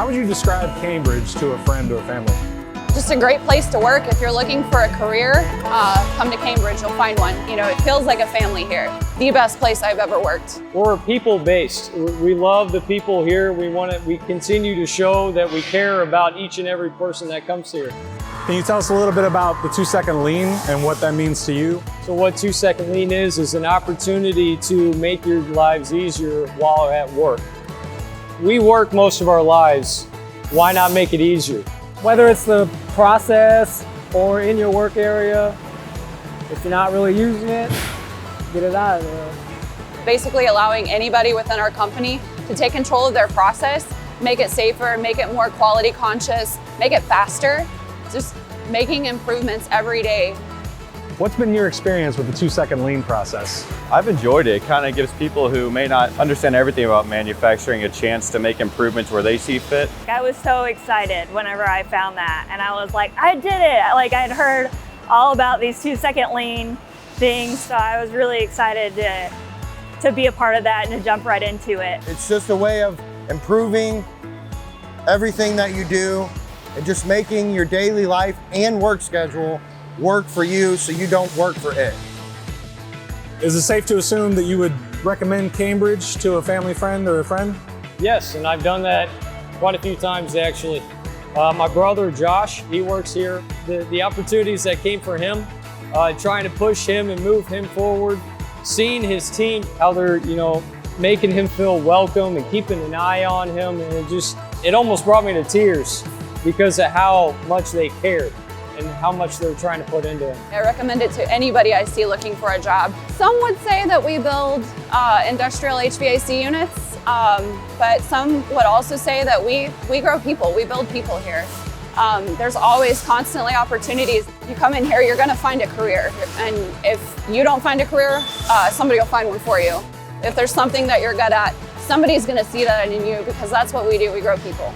How would you describe Cambridge to a friend or family? Just a great place to work. If you're looking for a career, come to Cambridge, you'll find one. You know, it feels like a family here. The best place I've ever worked. We're people-based. We love the people here. We continue to show that we care about each and every person that comes here. Can you tell us a little bit about the 2-second lean and what that means to you? So what 2-second lean is an opportunity to make your lives easier while at work. We work most of our lives. Why not make it easier? Whether it's the process or in your work area, if you're not really using it, get it out of there. Basically allowing anybody within our company to take control of their process, make it safer, make it more quality conscious, make it faster, just making improvements every day. What's been your experience with the 2-second lean process? I've enjoyed it. It kind of gives people who may not understand everything about manufacturing a chance to make improvements where they see fit. I was so excited whenever I found that, and I was like, I did it! Like, I'd heard all about these 2-second lean things, so I was really excited to be a part of that and to jump right into it. It's just a way of improving everything that you do and just making your daily life and work schedule work for you so you don't work for it. Is it safe to assume that you would recommend Cambridge to a family friend or a friend? Yes, and I've done that quite a few times actually. My brother Josh, he works here. The opportunities that came for him, trying to push him and move him forward, seeing his team, how they're, making him feel welcome and keeping an eye on him, and it almost brought me to tears because of how much they cared and how much they're trying to put into it. I recommend it to anybody I see looking for a job. Some would say that we build industrial HVAC units, but some would also say that we grow people, we build people here. There's always constantly opportunities. You come in here, you're gonna find a career. And if you don't find a career, somebody will find one for you. If there's something that you're good at, somebody's gonna see that in you because that's what we do, we grow people.